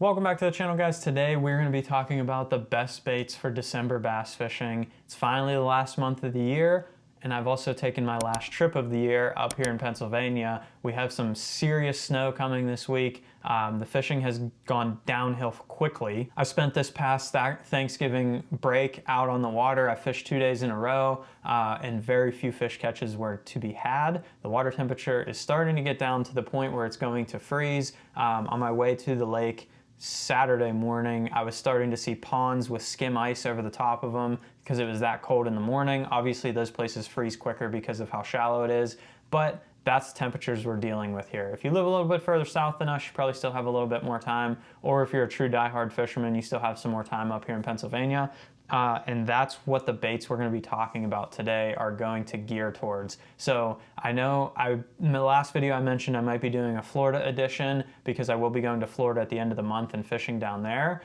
Welcome back to the channel, guys. Today we're going to be talking about the best baits for December bass fishing. It's finally the last month of the year, and I've also taken my last trip of the year up here in Pennsylvania. We have some serious snow coming this week. The fishing has gone downhill quickly. I spent this past Thanksgiving break out on the water. I fished 2 days in a row, and very few fish catches were to be had. The water temperature is starting to get down to the point where it's going to freeze. On my way to the lake Saturday morning, I was starting to see ponds with skim ice over the top of them because it was that cold in the morning. Obviously, those places freeze quicker because of how shallow it is, but that's the temperatures we're dealing with here. If you live a little bit further south than us, you probably still have a little bit more time, or if you're a true diehard fisherman, you still have some more time up here in Pennsylvania. And that's what the baits we're going to be talking about today are going to gear towards. So I know in the last video I mentioned I might be doing a Florida edition because I will be going to Florida at the end of the month and fishing down there.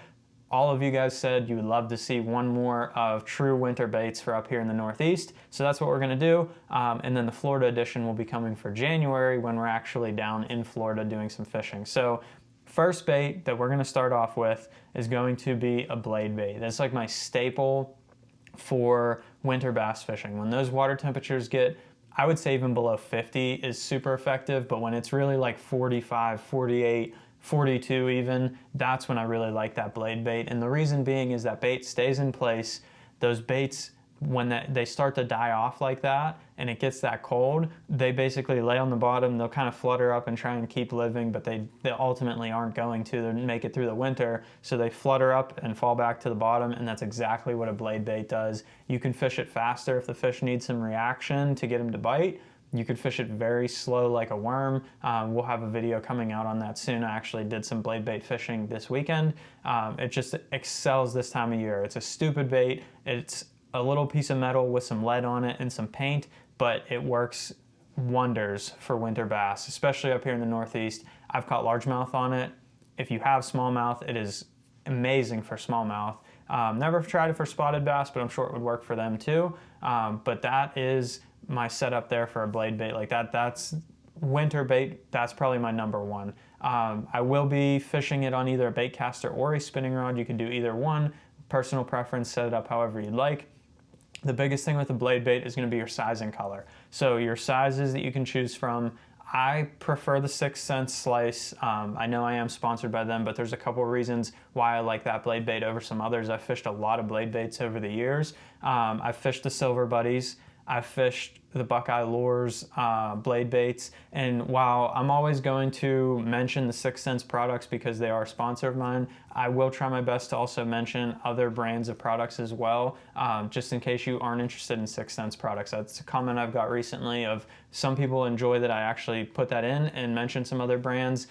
All of you guys said you would love to see one more of true winter baits for up here in the Northeast. So that's what we're going to do. And then the Florida edition will be coming for January when we're actually down in Florida doing some fishing. So first bait that we're going to start off with is going to be a blade bait. That's like my staple for winter bass fishing. When those water temperatures get, I would say even below 50 is super effective, but when it's really like 45, 48, 42 even, that's when I really like that blade bait. And the reason being is that bait stays in place. Those baits, when they start to die off like that and it gets that cold, they basically lay on the bottom. They'll kind of flutter up and try and keep living, but they ultimately aren't going to make it through the winter. So they flutter up and fall back to the bottom, and that's exactly what a blade bait does. You can fish it faster if the fish needs some reaction to get him to bite. You could fish it very slow like a worm. We'll have a video coming out on that soon. I actually did some blade bait fishing this weekend. It just excels this time of year. It's a stupid bait. It's a little piece of metal with some lead on it and some paint, but it works wonders for winter bass, especially up here in the Northeast. I've caught largemouth on it. If you have smallmouth, it is amazing for smallmouth. Never tried it for spotted bass, but I'm sure it would work for them too. But that is my setup there for a blade bait like that. That's winter bait. That's probably my number one. I will be fishing it on either a bait caster or a spinning rod. You can do either one. Personal preference, set it up however you'd like. The biggest thing with the blade bait is going to be your size and color. So your sizes that you can choose from. I prefer the 6 cent slice. I know I am sponsored by them, but there's a couple of reasons why I like that blade bait over some others. I've fished a lot of blade baits over the years. I've fished the Silver Buddies. I've fished the Buckeye Lures blade baits, and while I'm always going to mention the 6 Cents products because they are a sponsor of mine, I will try my best to also mention other brands of products as well, just in case you aren't interested in 6 Cents products. That's a comment I've got recently of some people enjoy that I actually put that in and mention some other brands.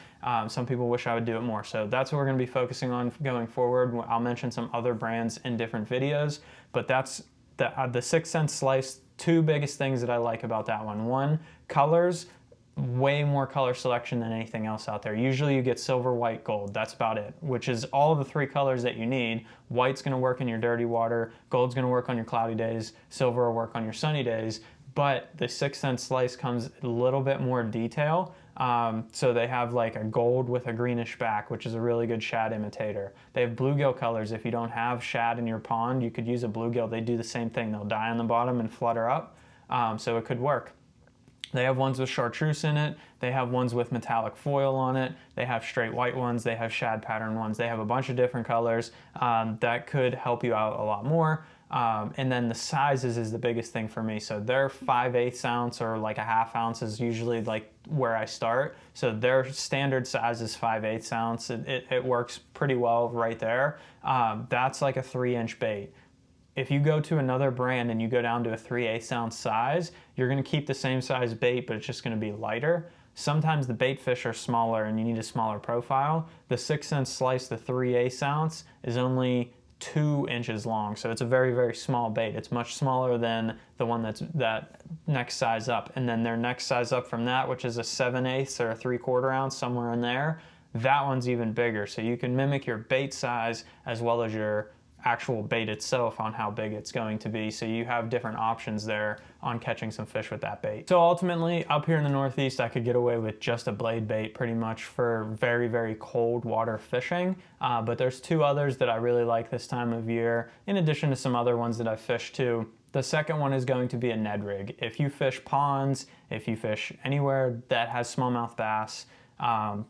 Some people wish I would do it more. So that's what we're going to be focusing on going forward. I'll mention some other brands in different videos, but that's the 6 Cents slice. Two biggest things that I like about that one. One, colors, way more color selection than anything else out there. Usually you get silver, white, gold. That's about it, which is all of the 3 colors that you need. White's going to work in your dirty water. Gold's going to work on your cloudy days. Silver will work on your sunny days. But the 6 Cent slice comes a little bit more detail. So they have like a gold with a greenish back, which is a really good shad imitator. They have bluegill colors. If you don't have shad in your pond, you could use a bluegill. They do the same thing. They'll die on the bottom and flutter up, so it could work. They have ones with chartreuse in it. They have ones with metallic foil on it. They have straight white ones. They have shad pattern ones. They have a bunch of different colors that could help you out a lot more. And then the sizes is the biggest thing for me. So their 5/8 ounce or like a ½ ounce is usually like where I start. So their standard size is 5/8 ounce. It works pretty well right there. That's like a 3-inch bait. If you go to another brand and you go down to a 3/8 ounce size, you're going to keep the same size bait, but it's just going to be lighter. Sometimes the bait fish are smaller and you need a smaller profile. The 6 Cent slice, the 3/8 ounce, is only 2 inches long, so it's a very, very small bait. It's much smaller than the one that next size up, and then their next size up from that, which is a 7/8 or a 3/4 ounce, somewhere in there, that one's even bigger. So you can mimic your bait size as well as your actual bait itself on how big it's going to be. So you have different options there on catching some fish with that bait. So ultimately, up here in the Northeast, I could get away with just a blade bait pretty much for very, very cold water fishing. But there's two others that I really like this time of year, in addition to some other ones that I've fished too. The second one is going to be a Ned rig. If you fish ponds, if you fish anywhere that has smallmouth bass,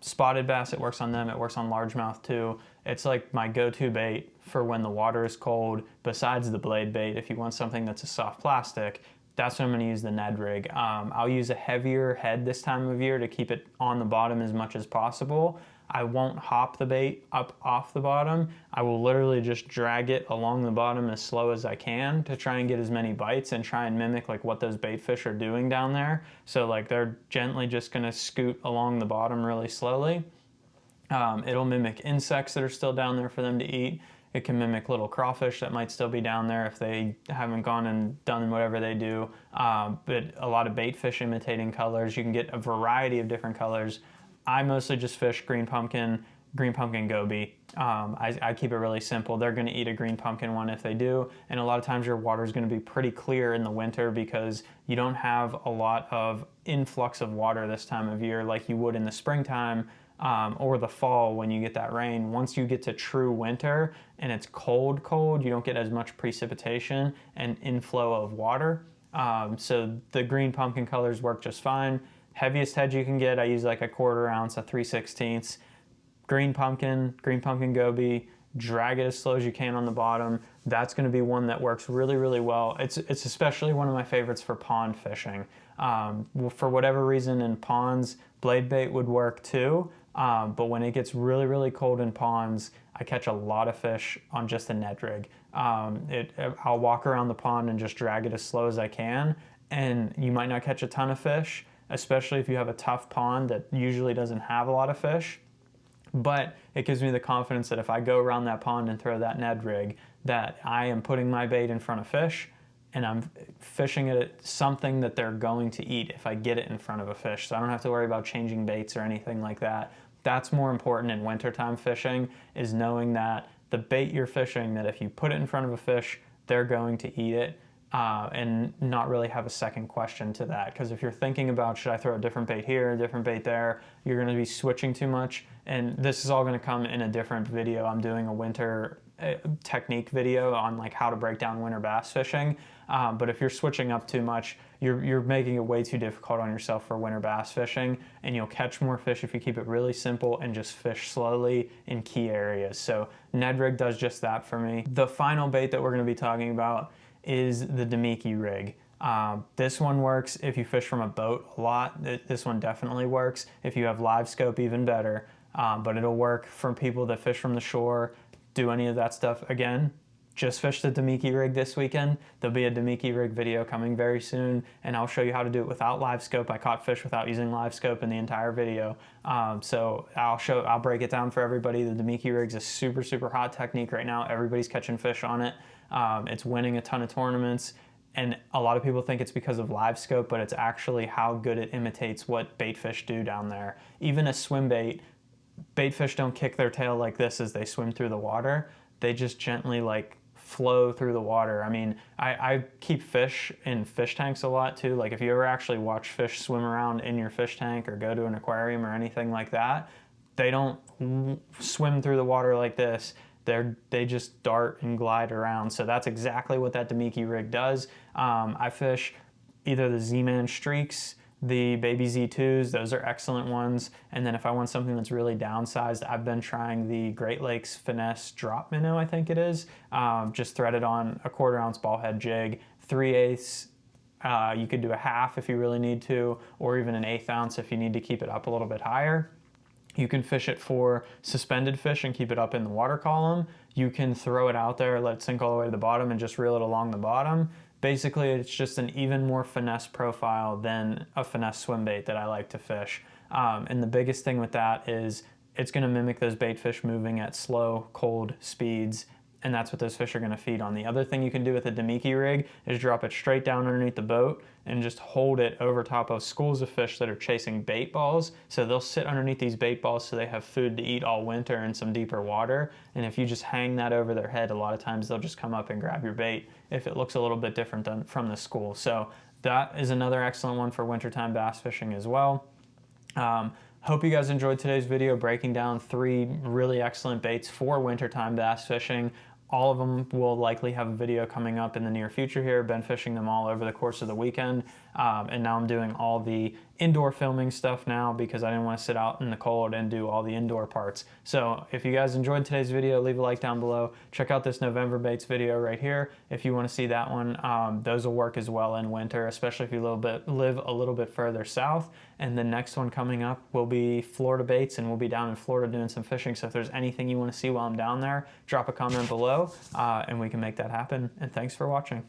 spotted bass, it works on them, it works on largemouth too. It's like my go-to bait for when the water is cold, besides the blade bait. If you want something that's a soft plastic, that's when I'm gonna use the Ned rig. I'll use a heavier head this time of year to keep it on the bottom as much as possible. I won't hop the bait up off the bottom. I will literally just drag it along the bottom as slow as I can to try and get as many bites and try and mimic like what those bait fish are doing down there. So like they're gently just gonna scoot along the bottom really slowly. It'll mimic insects that are still down there for them to eat. It can mimic little crawfish that might still be down there if they haven't gone and done whatever they do. But a lot of bait fish imitating colors. You can get a variety of different colors. I mostly just fish green pumpkin goby. I keep it really simple. They're gonna eat a green pumpkin one if they do, and a lot of times your water is gonna be pretty clear in the winter because you don't have a lot of influx of water this time of year like you would in the springtime or the fall when you get that rain. Once you get to true winter and it's cold, you don't get as much precipitation and inflow of water. So the green pumpkin colors work just fine. Heaviest head you can get, I use like a 1/4 ounce, a 3/16. Green pumpkin goby, drag it as slow as you can on the bottom. That's gonna be one that works really, really well. It's especially one of my favorites for pond fishing. For whatever reason in ponds, blade bait would work too, but when it gets really, really cold in ponds, I catch a lot of fish on just a Ned rig. I'll walk around the pond and just drag it as slow as I can, and you might not catch a ton of fish, especially if you have a tough pond that usually doesn't have a lot of fish. But it gives me the confidence that if I go around that pond and throw that Ned rig, that I am putting my bait in front of fish and I'm fishing at something that they're going to eat if I get it in front of a fish. So I don't have to worry about changing baits or anything like that. That's more important in wintertime fishing, is knowing that the bait you're fishing, that if you put it in front of a fish, they're going to eat it. And not really have a second question to that. Because if you're thinking about, should I throw a different bait here, a different bait there, you're going to be switching too much. And this is all going to come in a different video. I'm doing a winter technique video on like how to break down winter bass fishing. But if you're switching up too much, you're making it way too difficult on yourself for winter bass fishing, and you'll catch more fish if you keep it really simple and just fish slowly in key areas. So Ned rig does just that for me. The final bait that we're going to be talking about is the Damiki rig. This one works if you fish from a boat a lot. This one definitely works. If you have live scope, even better. But it'll work for people that fish from the shore, do any of that stuff. Again, just fished the Damiki rig this weekend. There'll be a Damiki rig video coming very soon, and I'll show you how to do it without live scope. I caught fish without using live scope in the entire video. So I'll break it down for everybody. The Damiki rig's a super, super hot technique right now. Everybody's catching fish on it. It's winning a ton of tournaments, and a lot of people think it's because of live scope, but it's actually how good it imitates what bait fish do down there. Even a swim bait fish don't kick their tail like this as they swim through the water. They just gently like flow through the water. I mean, I keep fish in fish tanks a lot too. Like if you ever actually watch fish swim around in your fish tank or go to an aquarium or anything like that, they don't swim through the water like this. They just dart and glide around. So that's exactly what that Damiki rig does. I fish either the Z-Man Streaks, the Baby Z2s, those are excellent ones. And then if I want something that's really downsized, I've been trying the Great Lakes Finesse Drop Minnow, I think it is. Just threaded on a 1/4 ounce ball head jig, 3/8. You could do a half if you really need to, or even an 1/8 ounce if you need to keep it up a little bit higher. You can fish it for suspended fish and keep it up in the water column. You can throw it out there, let it sink all the way to the bottom and just reel it along the bottom. Basically, it's just an even more finesse profile than a finesse swim bait that I like to fish. And the biggest thing with that is it's gonna mimic those bait fish moving at slow, cold speeds and that's what those fish are going to feed on. The other thing you can do with a Demiki rig is drop it straight down underneath the boat and just hold it over top of schools of fish that are chasing bait balls. So they'll sit underneath these bait balls so they have food to eat all winter in some deeper water. And if you just hang that over their head, a lot of times they'll just come up and grab your bait if it looks a little bit different than from the school. So that is another excellent one for wintertime bass fishing as well. Hope you guys enjoyed today's video breaking down 3 really excellent baits for wintertime bass fishing. All of them will likely have a video coming up in the near future here. Been fishing them all over the course of the weekend. And now I'm doing all the indoor filming stuff now because I didn't want to sit out in the cold and do all the indoor parts. So if you guys enjoyed today's video, leave a like down below. Check out this November baits video right here if you want to see that one. Those will work as well in winter, especially if you live a little bit further south. And the next one coming up will be Florida baits, and we'll be down in Florida doing some fishing. So if there's anything you want to see while I'm down there, drop a comment below and we can make that happen. And thanks for watching.